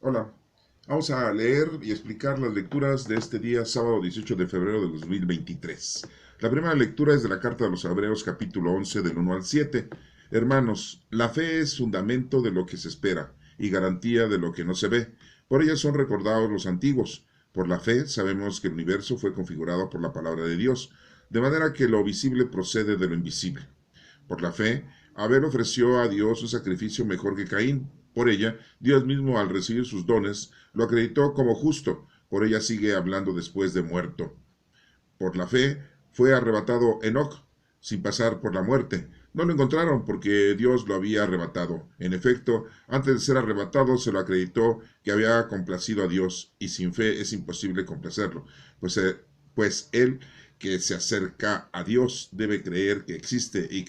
Hola, vamos a leer y explicar las lecturas de este día, sábado 18 de febrero de 2023. La primera lectura es de la carta de los Hebreos, capítulo 11, del 1 al 7. Hermanos, la fe es fundamento de lo que se espera y garantía de lo que no se ve. Por ella son recordados los antiguos. Por la fe sabemos que el universo fue configurado por la palabra de Dios, de manera que lo visible procede de lo invisible. Por la fe, Abel ofreció a Dios un sacrificio mejor que Caín. Por ella, Dios mismo, al recibir sus dones, lo acreditó como justo. Por ella sigue hablando después de muerto. Por la fe, fue arrebatado Enoc, sin pasar por la muerte. No lo encontraron porque Dios lo había arrebatado. En efecto, antes de ser arrebatado, se lo acreditó que había complacido a Dios, y sin fe es imposible complacerlo, pues él que se acerca a Dios debe creer que existe y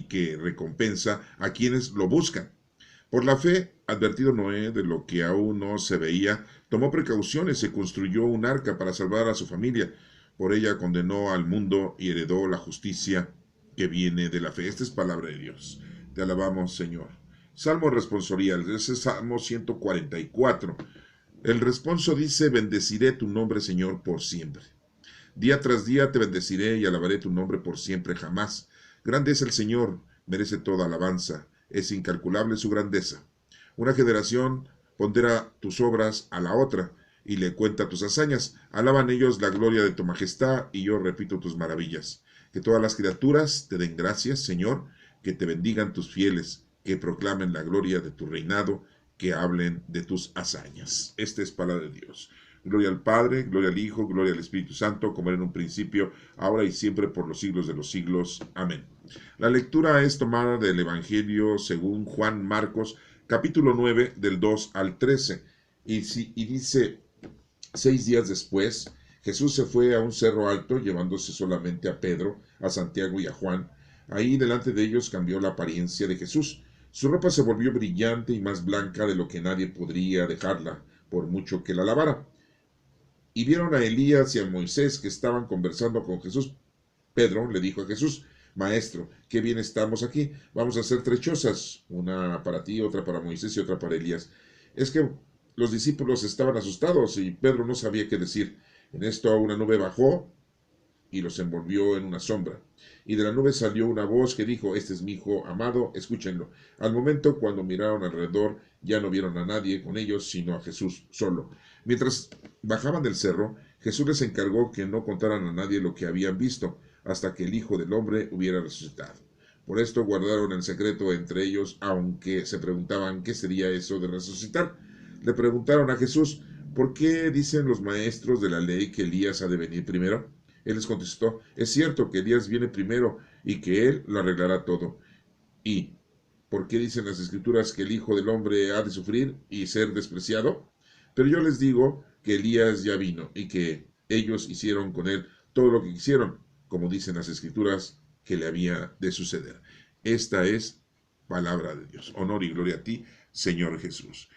que recompensa a quienes lo buscan. Por la fe, advertido Noé de lo que aún no se veía, tomó precauciones y construyó un arca para salvar a su familia. Por ella condenó al mundo y heredó la justicia que viene de la fe. Esta es palabra de Dios. Te alabamos, Señor. Salmo responsorial, ese es Salmo 144. El responso dice: bendeciré tu nombre, Señor, por siempre. Día tras día te bendeciré y alabaré tu nombre por siempre jamás. Grande es el Señor, merece toda alabanza, es incalculable su grandeza. Una generación pondera tus obras a la otra y le cuenta tus hazañas. Alaban ellos la gloria de tu majestad y yo repito tus maravillas. Que todas las criaturas te den gracias, Señor, que te bendigan tus fieles, que proclamen la gloria de tu reinado, que hablen de tus hazañas. Esta es palabra de Dios. Gloria al Padre, gloria al Hijo, gloria al Espíritu Santo, como era en un principio, ahora y siempre, por los siglos de los siglos. Amén. La lectura es tomada del Evangelio según Juan Marcos, capítulo 9, del 2 al 13. Y dice: 6 días después, Jesús se fue a un cerro alto, llevándose solamente a Pedro, a Santiago y a Juan. Ahí delante de ellos cambió la apariencia de Jesús. Su ropa se volvió brillante y más blanca de lo que nadie podría dejarla, por mucho que la lavara. Y vieron a Elías y a Moisés que estaban conversando con Jesús. Pedro le dijo a Jesús: Maestro, qué bien estamos aquí. Vamos a hacer 3 chozas, una para ti, otra para Moisés y otra para Elías. Es que los discípulos estaban asustados y Pedro no sabía qué decir. En esto una nube bajó y los envolvió en una sombra. Y de la nube salió una voz que dijo: Este es mi hijo amado, escúchenlo. Al momento, cuando miraron alrededor, ya no vieron a nadie con ellos, sino a Jesús solo. Mientras bajaban del cerro, Jesús les encargó que no contaran a nadie lo que habían visto, hasta que el Hijo del Hombre hubiera resucitado. Por esto guardaron el secreto entre ellos, aunque se preguntaban qué sería eso de resucitar. Le preguntaron a Jesús: ¿por qué dicen los maestros de la ley que Elías ha de venir primero? Él les contestó: es cierto que Elías viene primero y que él lo arreglará todo. ¿Y por qué dicen las escrituras que el Hijo del Hombre ha de sufrir y ser despreciado? Pero yo les digo que Elías ya vino y que ellos hicieron con él todo lo que quisieron, como dicen las escrituras que le había de suceder. Esta es palabra de Dios. Honor y gloria a ti, Señor Jesús.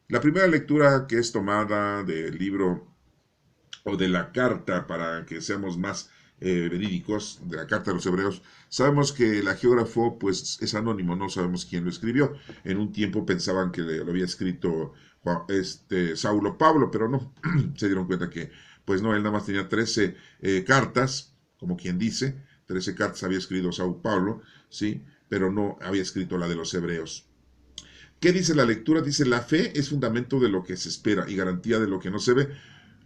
La primera lectura, que es tomada del libro o de la carta, para que seamos más verídicos, de la carta de los Hebreos, sabemos que el geógrafo pues es anónimo, no sabemos quién lo escribió. En un tiempo pensaban que lo había escrito Saulo Pablo, pero no, se dieron cuenta que pues no, él nada más tenía 13 cartas, como quien dice, 13 cartas había escrito Saulo Pablo, ¿sí? Pero no había escrito la de los Hebreos. ¿Qué dice la lectura? Dice: la fe es fundamento de lo que se espera y garantía de lo que no se ve.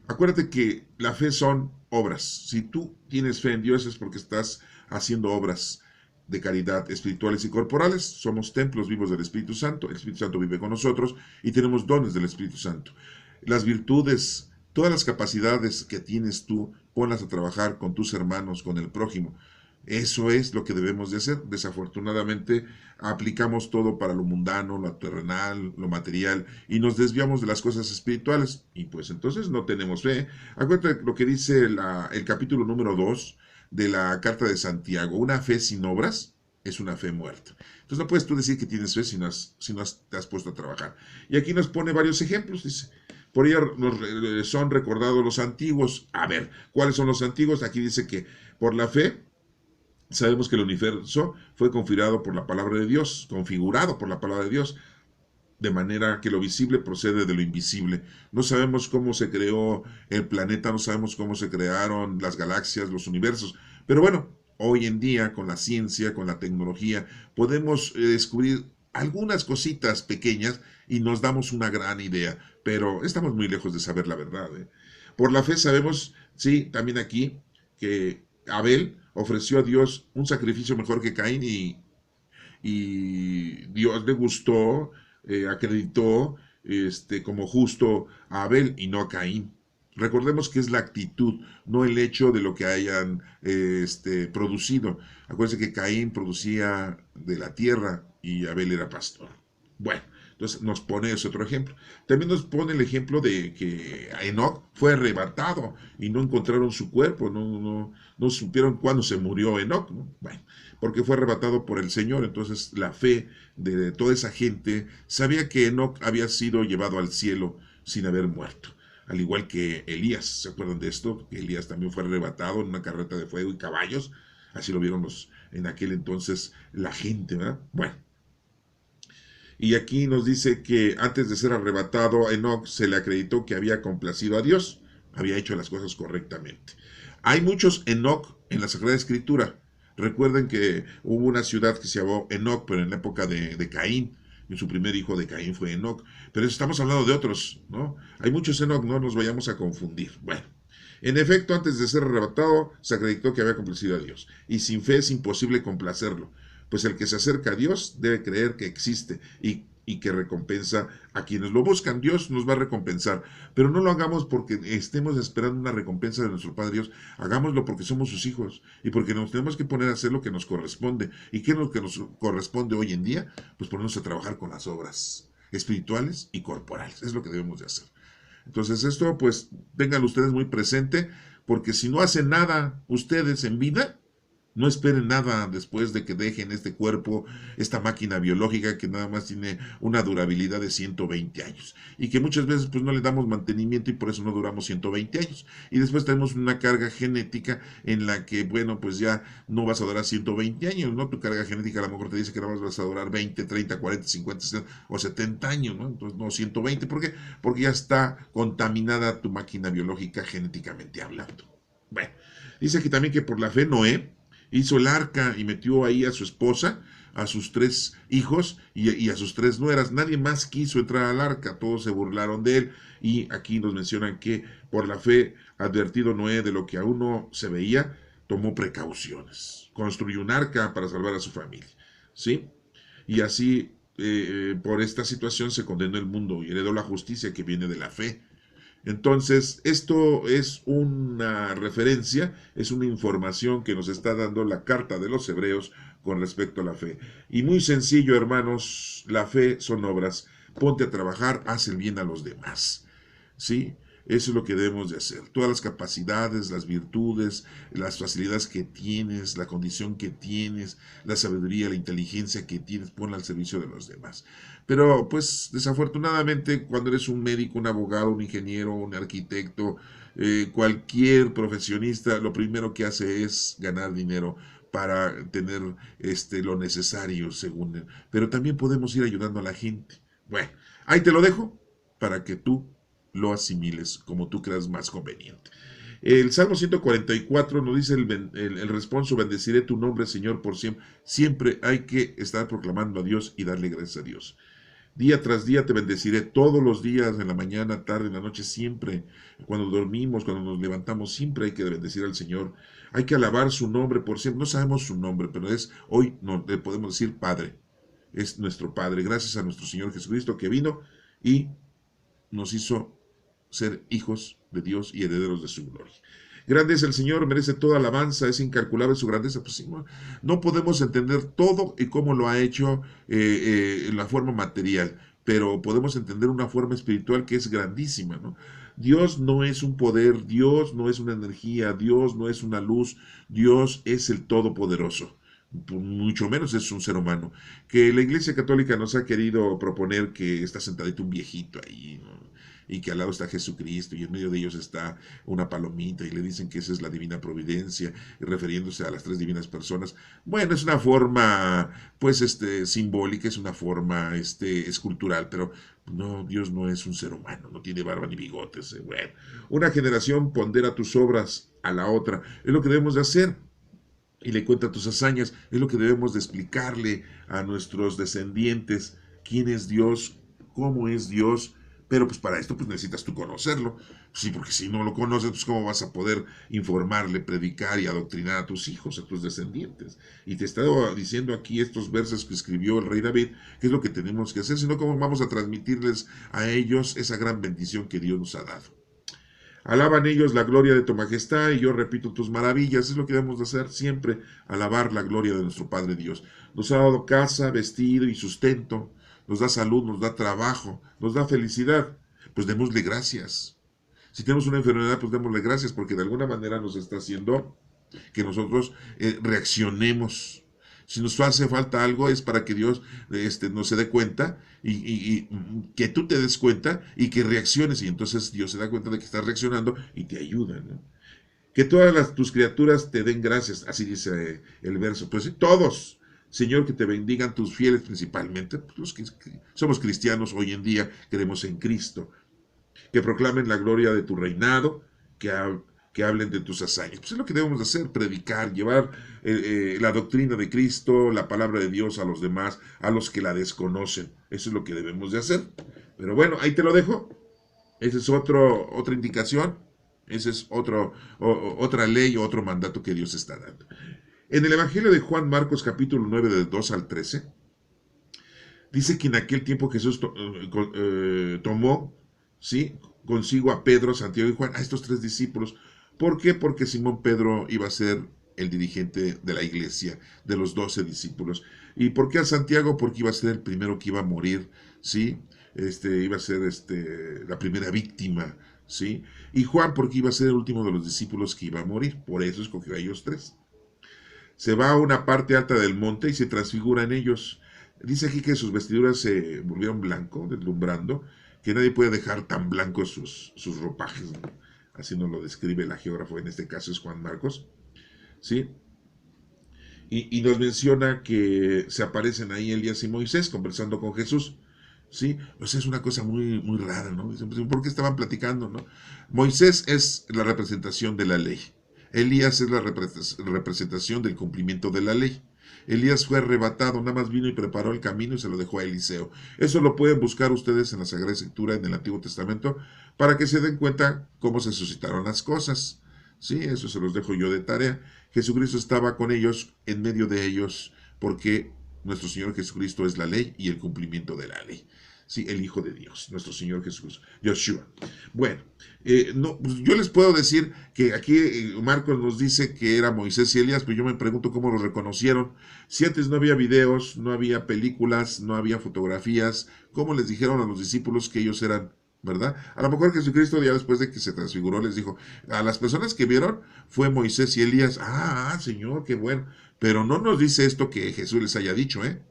Acuérdate que la fe son obras. Si tú tienes fe en Dios es porque estás haciendo obras de caridad espirituales y corporales. Somos templos vivos del Espíritu Santo. El Espíritu Santo vive con nosotros y tenemos dones del Espíritu Santo. Las virtudes, todas las capacidades que tienes tú, ponlas a trabajar con tus hermanos, con el prójimo. Eso es lo que debemos de hacer. Desafortunadamente aplicamos todo para lo mundano, lo terrenal, lo material, y nos desviamos de las cosas espirituales, y pues entonces no tenemos fe. Acuérdate lo que dice el capítulo número 2 de la carta de Santiago: una fe sin obras es una fe muerta. Entonces no puedes tú decir que tienes fe si no te has puesto a trabajar. Y aquí nos pone varios ejemplos, dice: por ella son recordados los antiguos. A ver, ¿cuáles son los antiguos? Aquí dice que por la fe sabemos que el universo fue configurado por la palabra de Dios, configurado por la palabra de Dios. de manera que lo visible procede de lo invisible. No sabemos cómo se creó el planeta, no sabemos cómo se crearon las galaxias, los universos, pero bueno, hoy en día con la ciencia, con la tecnología, podemos descubrir algunas cositas pequeñas y nos damos una gran idea, pero estamos muy lejos de saber la verdad, ¿eh? Por la fe sabemos, sí, también aquí, que Abel ofreció a Dios un sacrificio mejor que Caín y Dios le gustó, acreditó como justo a Abel y no a Caín. Recordemos que es la actitud, no el hecho de lo que hayan producido. Acuérdense que Caín producía de la tierra y Abel era pastor. Bueno, entonces nos pone ese otro ejemplo. También nos pone el ejemplo de que Enoch fue arrebatado y no encontraron su cuerpo, no supieron cuándo se murió Enoch, ¿no? Bueno, porque fue arrebatado por el Señor. Entonces la fe de toda esa gente sabía que Enoch había sido llevado al cielo sin haber muerto. Al igual que Elías, ¿se acuerdan de esto? Que Elías también fue arrebatado en una carreta de fuego y caballos. Así lo vieron en aquel entonces la gente, ¿verdad? Bueno. Y aquí nos dice que antes de ser arrebatado a Enoch se le acreditó que había complacido a Dios, había hecho las cosas correctamente. Hay muchos Enoch en la Sagrada Escritura. Recuerden que hubo una ciudad que se llamó Enoch, pero en la época de Caín. Y su primer hijo de Caín fue Enoch. Pero estamos hablando de otros, ¿no? Hay muchos Enoch, no nos vayamos a confundir. Bueno, en efecto, antes de ser arrebatado, se acreditó que había complacido a Dios. Y sin fe es imposible complacerlo, pues el que se acerca a Dios debe creer que existe y que recompensa a quienes lo buscan. Dios nos va a recompensar, pero no lo hagamos porque estemos esperando una recompensa de nuestro Padre Dios. Hagámoslo porque somos sus hijos y porque nos tenemos que poner a hacer lo que nos corresponde. ¿Y qué es lo que nos corresponde hoy en día? Pues ponernos a trabajar con las obras espirituales y corporales. Es lo que debemos de hacer. Entonces esto pues tengan ustedes muy presente, porque si no hacen nada ustedes en vida, no esperen nada después de que dejen este cuerpo, esta máquina biológica que nada más tiene una durabilidad de 120 años y que muchas veces pues no le damos mantenimiento y por eso no duramos 120 años. Y después tenemos una carga genética en la que, bueno, pues ya no vas a durar 120 años, ¿no? Tu carga genética a lo mejor te dice que nada más vas a durar 20, 30, 40, 50, 60 o 70 años, ¿no? Entonces no 120, ¿por qué? Porque ya está contaminada tu máquina biológica genéticamente hablando. Bueno, dice aquí también que por la fe Noé hizo el arca y metió ahí a su esposa, a sus 3 hijos y a sus 3 nueras. Nadie más quiso entrar al arca, todos se burlaron de él. Y aquí nos mencionan que por la fe, advertido Noé de lo que aún no se veía, tomó precauciones. Construyó un arca para salvar a su familia. ¿Sí? Y así, por esta situación, se condenó el mundo y heredó la justicia que viene de la fe. Entonces, esto es una referencia, es una información que nos está dando la carta de los hebreos con respecto a la fe. Y muy sencillo, hermanos, la fe son obras. Ponte a trabajar, haz el bien a los demás. ¿Sí? Eso es lo que debemos de hacer. Todas las capacidades, las virtudes, las facilidades que tienes, la condición que tienes, la sabiduría, la inteligencia que tienes, ponla al servicio de los demás. Pero pues desafortunadamente cuando eres un médico, un abogado, un ingeniero, un arquitecto, cualquier profesionista, lo primero que hace es ganar dinero para tener lo necesario según él. Pero también podemos ir ayudando a la gente. Bueno, ahí te lo dejo para que tú lo asimiles como tú creas más conveniente. El Salmo 144 nos dice el responso: bendeciré tu nombre, Señor, por siempre. Siempre hay que estar proclamando a Dios y darle gracias a Dios. Día tras día te bendeciré, todos los días, en la mañana, tarde, en la noche, siempre. Cuando dormimos, cuando nos levantamos, siempre hay que bendecir al Señor. Hay que alabar su nombre por siempre. No sabemos su nombre, pero hoy le podemos decir Padre. Es nuestro Padre. Gracias a nuestro Señor Jesucristo que vino y nos hizo ser hijos de Dios y herederos de su gloria. Grande es el Señor, merece toda alabanza, es incalculable su grandeza. Pues sí, no podemos entender todo y cómo lo ha hecho en la forma material, pero podemos entender una forma espiritual que es grandísima, ¿no? Dios no es un poder, Dios no es una energía, Dios no es una luz, Dios es el Todopoderoso. Mucho menos es un ser humano. Que la Iglesia Católica nos ha querido proponer que está sentadito un viejito ahí, ¿no? y que al lado está Jesucristo y en medio de ellos está una palomita y le dicen que esa es la divina providencia, y refiriéndose a las tres divinas personas. Bueno, es una forma, pues, simbólica, es una forma, escultural, pero no, Dios no es un ser humano, no tiene barba ni bigotes. Bueno, una generación pondera tus obras a la otra, es lo que debemos de hacer. Y le cuenta tus hazañas, es lo que debemos de explicarle a nuestros descendientes, quién es Dios, cómo es Dios, pero pues para esto pues necesitas tú conocerlo, sí, porque si no lo conoces, pues cómo vas a poder informarle, predicar y adoctrinar a tus hijos, a tus descendientes. Y te he estado diciendo aquí estos versos que escribió el rey David, qué es lo que tenemos que hacer, sino cómo vamos a transmitirles a ellos esa gran bendición que Dios nos ha dado. Alaban ellos la gloria de tu majestad y yo repito tus maravillas. Es lo que debemos de hacer siempre, alabar la gloria de nuestro Padre Dios. Nos ha dado casa, vestido y sustento. Nos da salud, nos da trabajo, nos da felicidad. Pues démosle gracias. Si tenemos una enfermedad, pues démosle gracias porque de alguna manera nos está haciendo que nosotros reaccionemos. Si nos hace falta algo es para que Dios nos se dé cuenta y que tú te des cuenta y que reacciones y entonces Dios se da cuenta de que estás reaccionando y te ayuda, ¿no? Que todas tus criaturas te den gracias, así dice el verso. Pues sí, todos, Señor, que te bendigan tus fieles principalmente, pues los que somos cristianos hoy en día, creemos en Cristo, que proclamen la gloria de tu reinado, que hablen de tus hazañas. Pues es lo que debemos hacer, predicar, llevar la doctrina de Cristo, la palabra de Dios a los demás, a los que la desconocen. Eso es lo que debemos de hacer. Pero bueno, ahí te lo dejo. Esa es otra indicación. Esa es otra ley o otro mandato que Dios está dando. En el Evangelio de Juan Marcos capítulo 9 del 2 al 13, dice que en aquel tiempo Jesús tomó, ¿sí?, consigo a Pedro, Santiago y Juan, a estos tres discípulos. ¿Por qué? Porque Simón Pedro iba a ser el dirigente de la iglesia, de los 12 discípulos. ¿Y por qué a Santiago? Porque iba a ser el primero que iba a morir, ¿sí? Iba a ser la primera víctima, ¿sí? Y Juan porque iba a ser el último de los discípulos que iba a morir. Por eso escogió a ellos tres. Se va a una parte alta del monte y se transfigura en ellos. Dice aquí que sus vestiduras se volvieron blanco, deslumbrando, que nadie puede dejar tan blancos sus ropajes, ¿no? Así nos lo describe el geógrafo, en este caso es Juan Marcos, ¿sí? Y nos menciona que se aparecen ahí Elías y Moisés conversando con Jesús, ¿sí? Pues es una cosa muy, muy rara, ¿no? Dicen, pues, ¿por qué estaban platicando, no? Moisés es la representación de la ley. Elías es la representación del cumplimiento de la ley. Elías fue arrebatado, nada más vino y preparó el camino y se lo dejó a Eliseo. Eso lo pueden buscar ustedes en la Sagrada Escritura, en el Antiguo Testamento, para que se den cuenta cómo se suscitaron las cosas. Sí, eso se los dejo yo de tarea. Jesucristo estaba con ellos, en medio de ellos, porque nuestro Señor Jesucristo es la ley y el cumplimiento de la ley. Sí, el Hijo de Dios, nuestro Señor Jesús, Yeshua. Bueno, no, pues yo les puedo decir que aquí Marcos nos dice que era Moisés y Elías, pero yo me pregunto cómo lo reconocieron. Si antes no había videos, no había películas, no había fotografías, ¿cómo les dijeron a los discípulos que ellos eran? ¿Verdad? A lo mejor Jesucristo ya después de que se transfiguró les dijo, a las personas que vieron fue Moisés y Elías. Señor, qué bueno. Pero no nos dice esto que Jesús les haya dicho, ¿eh?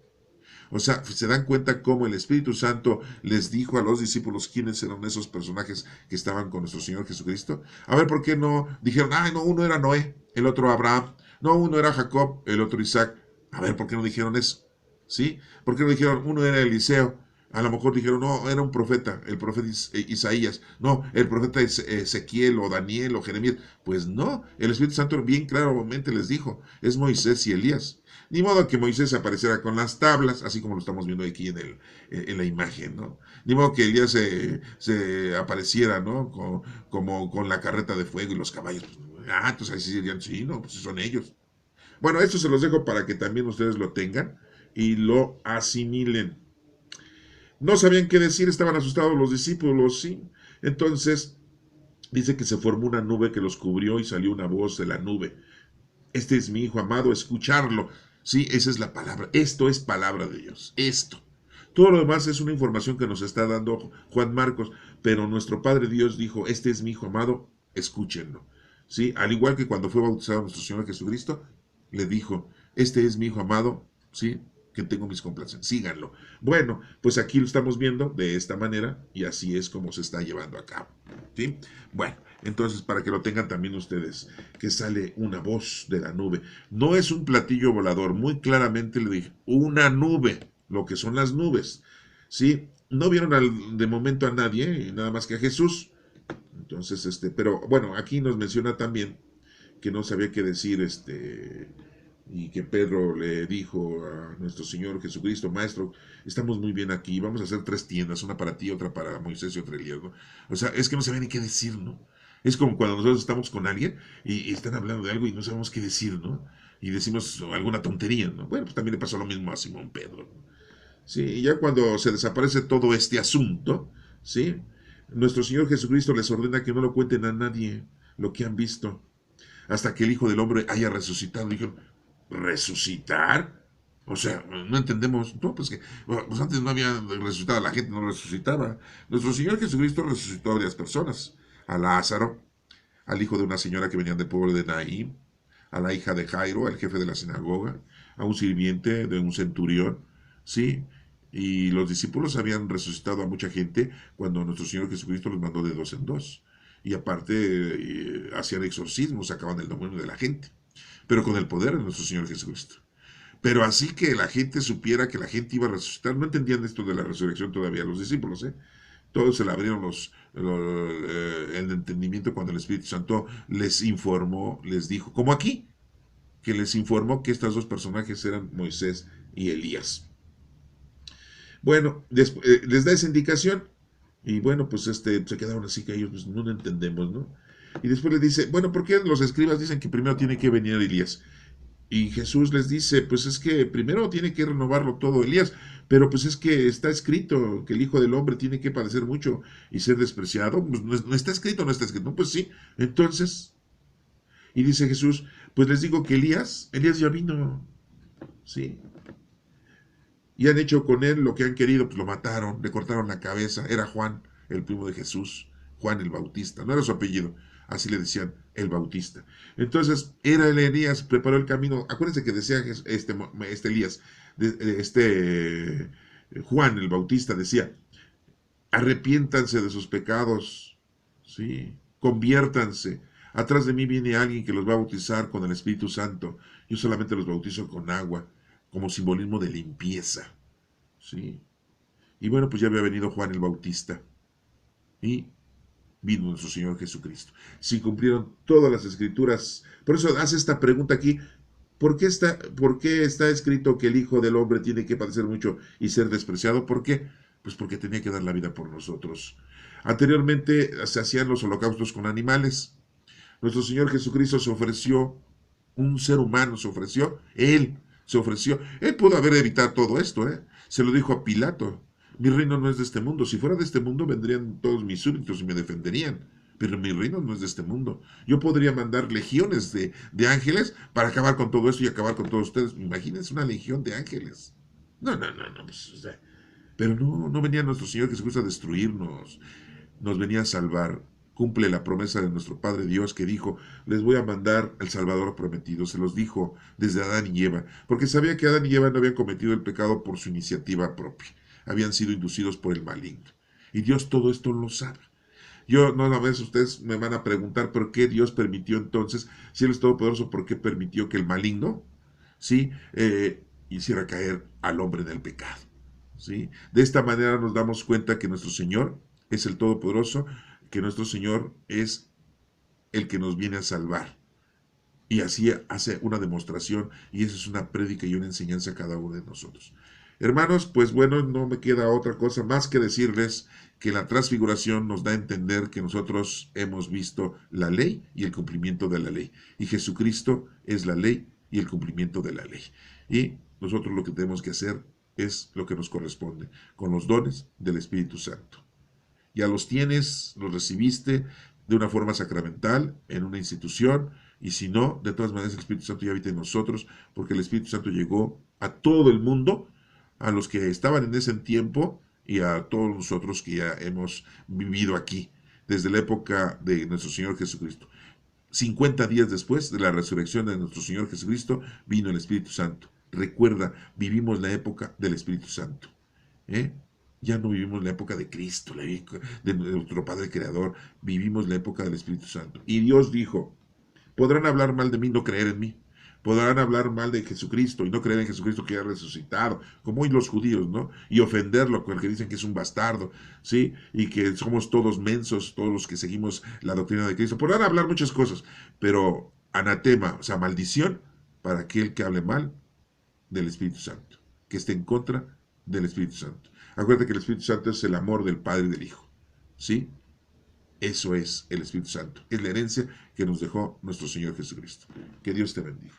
O sea, se dan cuenta cómo el Espíritu Santo les dijo a los discípulos quiénes eran esos personajes que estaban con nuestro Señor Jesucristo. A ver, ¿por qué no dijeron, no, uno era Noé, el otro Abraham, no, uno era Jacob, el otro Isaac? A ver, ¿por qué no dijeron eso? ¿Sí? ¿Por qué no dijeron, uno era Eliseo? A lo mejor dijeron, no, era un profeta, el profeta Isaías. No, el profeta Ezequiel o Daniel o Jeremías. Pues no, el Espíritu Santo bien claramente les dijo, es Moisés y Elías. Ni modo que Moisés apareciera con las tablas, así como lo estamos viendo aquí en la imagen, ¿no? Ni modo que Elías se apareciera, ¿no? Como con la carreta de fuego y los caballos. Entonces ahí sí dirían, sí, no, pues son ellos. Bueno, esto se los dejo para que también ustedes lo tengan y lo asimilen. No sabían qué decir, estaban asustados los discípulos, ¿sí? Entonces, dice que se formó una nube que los cubrió y salió una voz de la nube. Este es mi Hijo amado, escucharlo. Sí, esa es la palabra. Esto es palabra de Dios. Esto. Todo lo demás es una información que nos está dando Juan Marcos, pero nuestro Padre Dios dijo, este es mi Hijo amado, escúchenlo. ¿Sí? Al igual que cuando fue bautizado nuestro Señor Jesucristo, le dijo, este es mi Hijo amado, ¿sí?, que tengo mis complacencias. Síganlo. Bueno, pues aquí lo estamos viendo de esta manera y así es como se está llevando a cabo. ¿Sí? Bueno, entonces para que lo tengan también ustedes, que sale una voz de la nube. No es un platillo volador, muy claramente le dije, una nube, lo que son las nubes. ¿Sí? No vieron de momento a nadie, nada más que a Jesús. Entonces, pero bueno, aquí nos menciona también que no sabía qué decir, y que Pedro le dijo a nuestro Señor Jesucristo, Maestro, estamos muy bien aquí, vamos a hacer 3 tiendas, una para ti, otra para Moisés y otra Elías, ¿no? O sea, es que no sabía ni qué decir, ¿no? Es como cuando nosotros estamos con alguien y están hablando de algo y no sabemos qué decir, ¿no? Y decimos alguna tontería, ¿no? Bueno, pues también le pasó lo mismo a Simón Pedro, ¿no? Sí, y ya cuando se desaparece todo este asunto, ¿sí? Nuestro Señor Jesucristo les ordena que no lo cuenten a nadie lo que han visto, hasta que el Hijo del Hombre haya resucitado. Dijeron, ¿resucitar? O sea, no entendemos. No, pues que pues antes no había resucitado, la gente no resucitaba. Nuestro Señor Jesucristo resucitó a varias personas. A Lázaro, al hijo de una señora que venía del pueblo de Naín, a la hija de Jairo, al jefe de la sinagoga, a un sirviente de un centurión, ¿sí? Y los discípulos habían resucitado a mucha gente cuando nuestro Señor Jesucristo los mandó de dos en dos. Y aparte hacían exorcismos, sacaban el demonio de la gente, pero con el poder de nuestro Señor Jesucristo. Pero así que la gente supiera que la gente iba a resucitar, no entendían esto de la resurrección todavía los discípulos, ¿eh? Todos se le abrieron el entendimiento cuando el Espíritu Santo les informó, les dijo, como aquí, que les informó que estos dos personajes eran Moisés y Elías. Bueno, les da esa indicación y bueno, pues se quedaron así que ellos pues, no lo entendemos, ¿no? Y después les dice, bueno, ¿por qué los escribas dicen que primero tiene que venir Elías? Y Jesús les dice, pues es que primero tiene que renovarlo todo Elías, pero pues es que está escrito que el Hijo del Hombre tiene que padecer mucho y ser despreciado. Pues no está escrito, no está escrito. No, pues sí, entonces, y dice Jesús, pues les digo que Elías ya vino, ¿sí? Y han hecho con él lo que han querido, pues lo mataron, le cortaron la cabeza. Era Juan, el primo de Jesús, Juan el Bautista, no era su apellido, así le decían, el Bautista. Entonces, era el Elías, preparó el camino. Acuérdense que decía Elías, Juan el Bautista decía, arrepiéntanse de sus pecados, ¿sí? Conviértanse. Atrás de mí viene alguien que los va a bautizar con el Espíritu Santo. Yo solamente los bautizo con agua, como simbolismo de limpieza, ¿sí? Y bueno, pues ya había venido Juan el Bautista y vino nuestro Señor Jesucristo. Si cumplieron todas las escrituras, por eso hace esta pregunta aquí, por qué está escrito que el Hijo del Hombre tiene que padecer mucho y ser despreciado? ¿Por qué? Pues porque tenía que dar la vida por nosotros. Anteriormente se hacían los holocaustos con animales. Nuestro Señor Jesucristo se ofreció, un ser humano se ofreció, Él se ofreció. Él pudo haber evitado todo esto, ¿eh? Se lo dijo a Pilato. Mi reino no es de este mundo. Si fuera de este mundo, vendrían todos mis súbditos y me defenderían. Pero mi reino no es de este mundo. Yo podría mandar legiones de ángeles para acabar con todo esto y acabar con todos ustedes. Imagínense una legión de ángeles. No, no, no, no. Pues, o sea, pero no venía nuestro Señor Jesucristo a destruirnos. Nos venía a salvar. Cumple la promesa de nuestro Padre Dios que dijo, les voy a mandar al Salvador prometido. Se los dijo desde Adán y Eva, porque sabía que Adán y Eva no habían cometido el pecado por su iniciativa propia. Habían sido inducidos por el maligno. Y Dios todo esto lo sabe. Yo, no, a veces ustedes me van a preguntar por qué Dios permitió entonces, si Él es todopoderoso, por qué permitió que el maligno, ¿sí? Hiciera caer al hombre en el pecado, ¿sí? De esta manera nos damos cuenta que nuestro Señor es el todopoderoso, que nuestro Señor es el que nos viene a salvar. Y así hace una demostración, y eso es una prédica y una enseñanza a cada uno de nosotros. Hermanos, pues bueno, no me queda otra cosa más que decirles que la transfiguración nos da a entender que nosotros hemos visto la ley y el cumplimiento de la ley. Y Jesucristo es la ley y el cumplimiento de la ley. Y nosotros lo que tenemos que hacer es lo que nos corresponde, con los dones del Espíritu Santo. Ya los tienes, los recibiste de una forma sacramental, en una institución, y si no, de todas maneras el Espíritu Santo ya habita en nosotros, porque el Espíritu Santo llegó a todo el mundo, a los que estaban en ese tiempo y a todos nosotros que ya hemos vivido aquí, desde la época de nuestro Señor Jesucristo. 50 días después de la resurrección de nuestro Señor Jesucristo, vino el Espíritu Santo Recuerda, vivimos la época del Espíritu Santo. ¿eh? Ya no vivimos la época de Cristo, de nuestro Padre Creador. Vivimos la época del Espíritu Santo. Y Dios dijo, podrán hablar mal de mí, no creer en mí. Podrán hablar mal de Jesucristo y no creer en Jesucristo que ha resucitado, como hoy los judíos, ¿no? Y ofenderlo con el que dicen que es un bastardo, ¿sí? Y que somos todos mensos, todos los que seguimos la doctrina de Cristo. Podrán hablar muchas cosas, pero anatema, o sea, maldición para aquel que hable mal del Espíritu Santo, que esté en contra del Espíritu Santo. Acuérdate que el Espíritu Santo es el amor del Padre y del Hijo, ¿sí? Eso es el Espíritu Santo. Es la herencia que nos dejó nuestro Señor Jesucristo. Que Dios te bendiga.